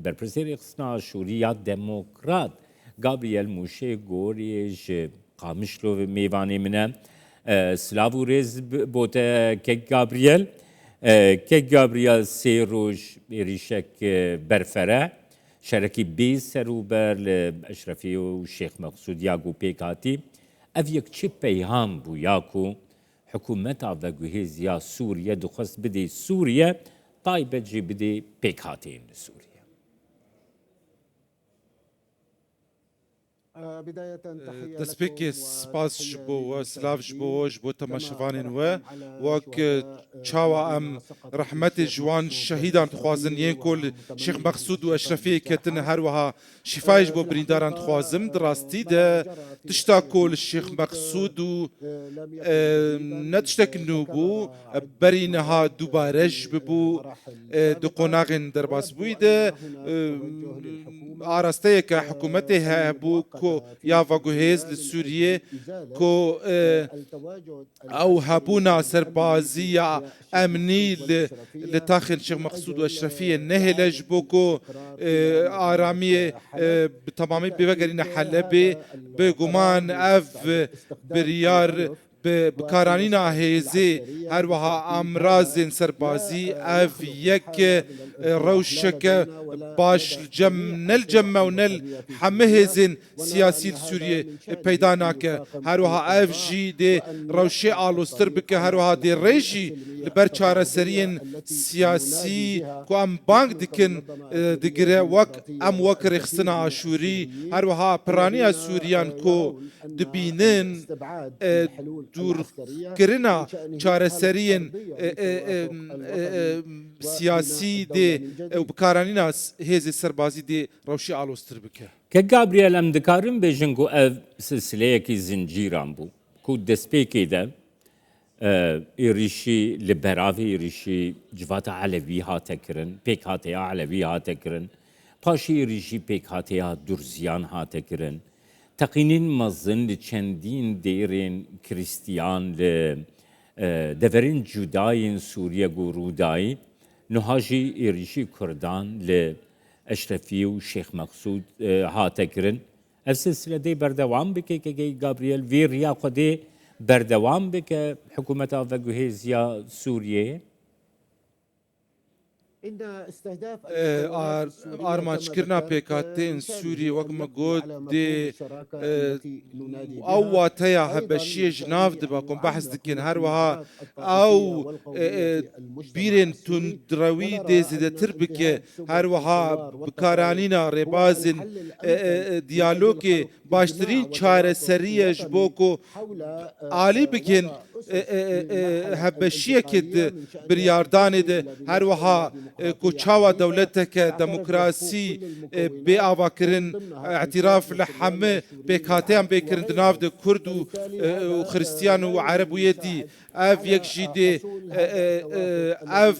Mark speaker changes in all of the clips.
Speaker 1: برپرسیری خصنا شوریا دموکرات گابریل موشه گوریش قامشلو میوانی منه سلاو ریز بوده که گابریل سیروش ریشک برفره شرکی بی سروبر اشرفی و شیخ مقصود یاگو پیکاتی اف یک چی پیهام بو یاکو حکومت آوگوهیز یا سوریه دخست بدی سوریه طایبه جی بدی پیکاتین سوریه
Speaker 2: دەستپێکی سپاس ji bo we silav ji bo we ji bo temaşevanên we wek çawa em rehmetê ji wan şehîdan dixwazin yên ku li Şêx Mexsûd û Eşrefiyê ketine her wiha şîfayê ji bo birîndaran dixwazim di rastî de tişta ku li Şêx Mexsûd û ne tiştek nû bû berî niha dubare ji bibû di qonaxên derbasbûyî de arasteyeke hikûmetê hebû ku ya veguhêz li Sûriyê ku ew hebûna serbaziya emnî li taxên Şêx Mexsûd û Eşrefiyê nehêle ji bo ku aramiyê bi temamî bêvegerîne Helebê bêguman ev biryar بکارانینا هێزê her wiha amrazên serbazî ev yek rewşeke baş nel cemme û nel hemû hêzên siyasî li Sûriyê peyda nake her wiha ev jî dê rewşê alostir bike her wiha dê rê jî li ber çareseriyên siyasî ku em bang dikin digire wek em wek rêxistina Aşûrî her wiha piraniya Sûriyan ku dibînin دورکirina çareseriyên siyasî dê ew bikaranîna hêzê serbazî dê rewşê alostir bike.
Speaker 1: Ke Gabriel em dikarin bêjin ku ev silsileyekî zincîran bû ku destpêkê de êrişî li beravê êrişî civata Elevî hate kirin, pêkhateya Elevî hate kirin, paşî êrişî pêkhateya Durziyan hate kirin. Teqînên mezin li çendîn dêrên Krîstiyan li deverên cudayên Sûriye û Rûdayî niha jî êrişî Kurdan li Eşrefî û Şêx Mexsûd hate kirin. Ev silsiledê berdewam bike ke Gabriel vê riya Xwedê berdewam bike hikûmeta veguhêziya Sûriyeyê.
Speaker 2: Armançkirina pêkhateyên Sûriyê wek me got dê ew wateya hebeşiyê ji nav dibe ku behs dikin her wiha ew bîrên tundrewî dê zêdetir bike her wiha bikaranîna rêbazên diyalogê baştirîn çareseriyê ji bo ku alî bikin hebeşiyekê di biryardanê de her wiha ku çawa dewleteke demokrasî bê avakirin etiraf li hemû pêkhateyan bêkirin di nav de Kurd û Xristiyan û Erebûyê ev yek jî dê ev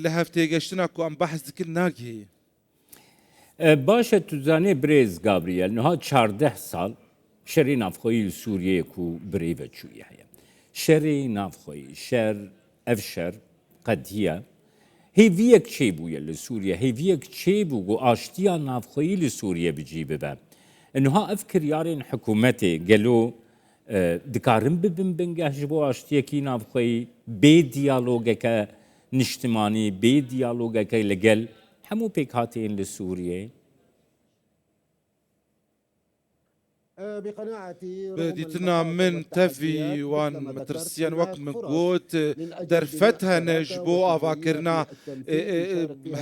Speaker 2: li hevtêgeştina ku em behs dikin nagihî.
Speaker 1: Baş e tu zanî Birêz Gabriel niha 14 sal şerê navxweyî li Sûriyeyê ku birêve çûye heye. Şerê navxweyî şer ev şer qediye hêviyek çêbûye li Sûriye hêviyek çêbû ku aştiya navxweyî li Sûriye bicî bibe. Niha ev kiryarên hikûmetê gelo dikarin bibin bingeh ji bo aştiyekî navxweyî bê diyalogeke niştimanî bê diyalogeke li gel hemû pêkhateyên li Sûriyê.
Speaker 2: دیتنا من تفی وان مترسیان وک من گوت درفت هنه جبو آواکرنا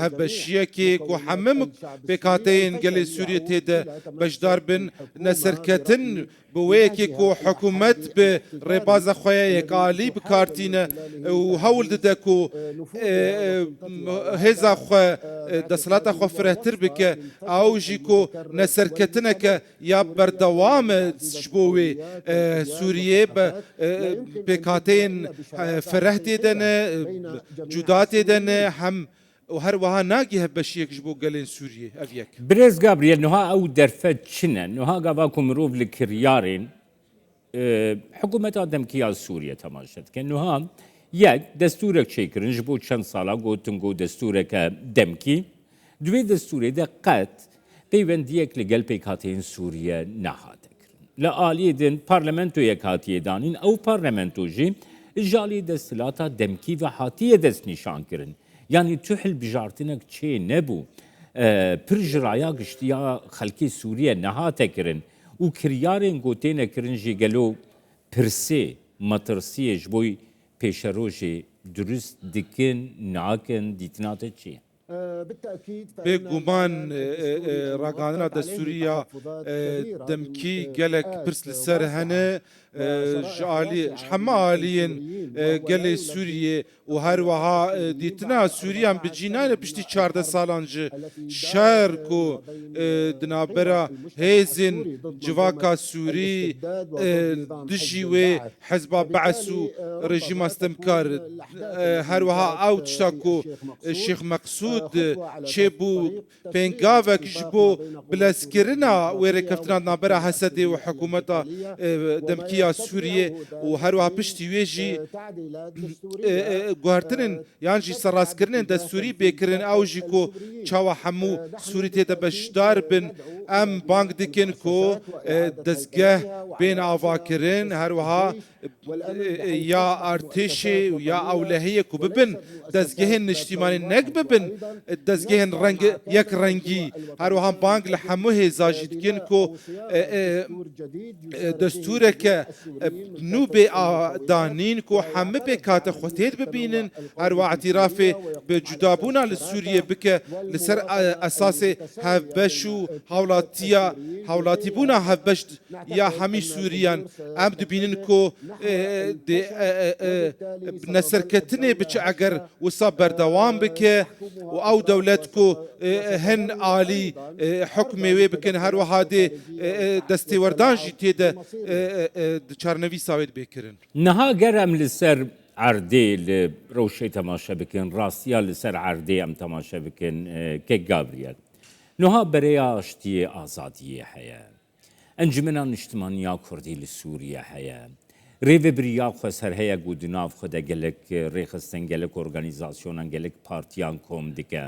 Speaker 2: هبشیه که کو همه بکاتین گلی سوریه تیده بجدار بن نسرکتن بوی که کو حکومت به رباز خواه یک عالی بکارتینه و هول ده کو هزا خواه دسلات خواه فرهتر بکه او جی کو نسرکتنه که یا بردوام جبوی سوریه بکاتین فرهت دنه جدات دنه هم و هر وها ناگی هبشیک جبو گلین سوریه اویک
Speaker 1: برز گابریل نها او درفت چنه نها گاوا کومروف لکریارین حکومت آدم کیا سوریه تماشد که نها یک دستورک چیکرین جبو چند سالا گوتن گو دستورک دمکی دوی دستوری ده قط پیوندیک لگل پیکاتین سوریه نهاته کرن. لآلی دن پارلمنتو یک هاتیه دانین او پارلمنتو جی جالی دستلاتا دمکی و هاتیه دست نشان کرن. یعنی تحل بجارتنک چه نبو پر جرایا گشتیا خلکی سوریه نهاته کرن و کریارین گوتین کرن جی گلو پرسه مترسیه جبوی پیشروجی درست دکن ناکن دیتناته چیه؟
Speaker 2: بێگومان ڕاگەاندنا دەستوریە دەمکی gelek pirs li ser hene ji hema aliyên gelê Sûriyê û her wiha dîtina Sûriyan bi cînayê piştî 14 salan ji şer ku di navbera hêzên civaka Sûrî dijî wê hezba Bees û rejîma stemkar her wiha ew tişta ku Şêx Meqsûd çêbû pêngavek ji bo bilezkirina wêrêkeftina navbera Hesedê û hikûmeta demkiya Sûriyê û her wiha piştî wê jî guhertinên yan jî serrastkirinên destûrî bêkirin ew jî ku çawa hemû Sûrî têde beşdar bin em bang dikin ku dezgeh bên avakirin her wiha ya artêşê ya ewlehiyê ku bibin dezgehên niştîmanî nek bibin dezgehên yek rengî her wiha bang li hemû hêza jî dikin ku destûreke nû bê danîn ku hemû pêkate xwe têd bibînin her wiha îtirafê bi cudabûna li Sûriyê bike li ser esasê hevbeş û hewlatîbûna hevbeş ya hemî Sûriyan em dibînin ku neserketinê biçe eger wisa berdewam bike û ew dewlet ku hin alî hukmê wê bikin her wiha dê destêwerdan jî têde di çarnivîsa wê bêkirin.
Speaker 1: Niha gerem li ser erdê li rewşê temaşe bikin, rastiya li ser erdê em temaşe bikin Kek Gabriel. Niha bereya aştiyê azadiyê heye. Encumena Niştimaniya Kurdî li Sûriye heye. Rêveberiya xwe ser heye ku di nav xwe de gelek rêxistin, gelek organîzasyonan, gelek partiyan kom dike.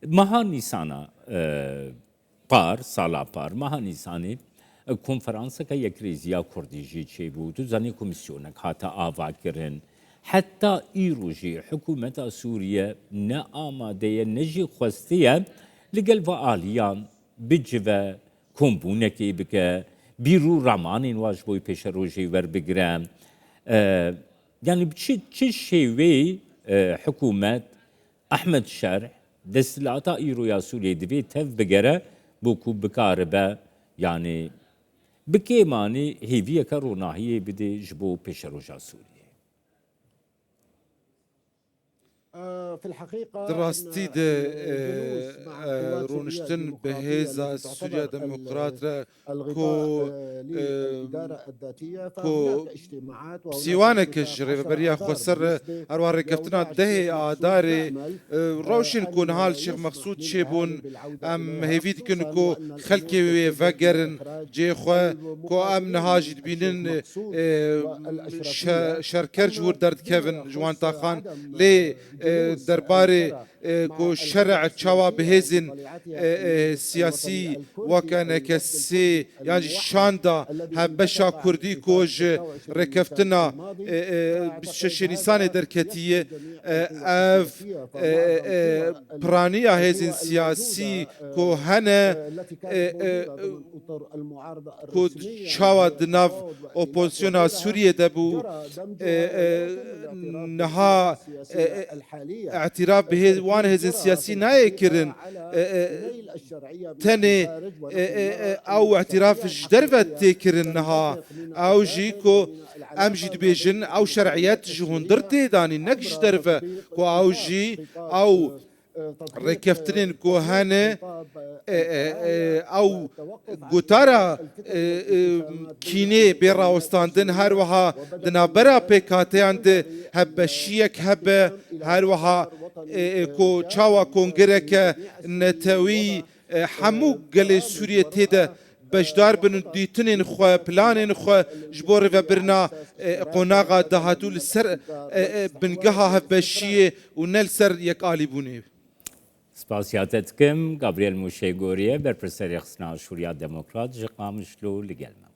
Speaker 1: Meha Nîsana par, sala par, meha Nîsanê konferanseka Yekrêziya Kurdî jî çêbû, tu zanî komîsyonek hate ava kirin. Heta îro jî hikûmeta Sûriye ne amadeye ne jî xwestiye li gel ve aliyan bicive kombûnekê bike, bîrû ramanên wa ji bo pêşerojê werbigire. Yani çi şêwê hikûmet Ehmed Şerh destilata îroya Sûriyê divê tev bigere bû ku bikaribe yani bi kêmanî hêviyeka ronahiyê bide ji bo pêşeroja Sûriyê.
Speaker 2: Rastî de rûniştin bi hêza Sûriya Demokrat re ku sîwaneke ji rêveberiya Xweser re her wiha rêkeftina dehê adarê rewşên ku niha li Şêx Meqsûd çêbûn em hêvî dikin ku xelkê wê vegerin cê xwe ku em niha jî dibînin şerker ji wir derdikevin ji wan taxan lê derbarê ku şerع çawa bihêzin siyasî weke sê yan jî şanda hevbeşa Kurdî ku ji rêkeftina 26 Nîsanê derketiye ev piraniya hêzên siyasî ku hene ku çawa di nav opozisyona Sûriyê de bû niha اعتراف به وان هزن سیاسی نایکرین تنه او اعتراف جدرفت تکرین نها او جیکو ام جید بیجن او شرعیت جهندر تیدانی نک جدرفه کو او جی او رکفترین کو هنه او گوتارا کینه بیراوستاندن هر وها دنابرا پیکاتیان ده هبشیک هب هر وها کو چاوا کنگره که نتوی همو گل سوریه تیده بجدار بن دیتنین خو پلانین خو جبور و برنا قناغا دهاتو لسر بنگها هبشیه و نل سر یک آلی بونه.
Speaker 1: سپاسیاتتکم گابریل موشێگۆریە بەرپرسەری خستنا شوریا دموکرات ji qamişlo li gel me.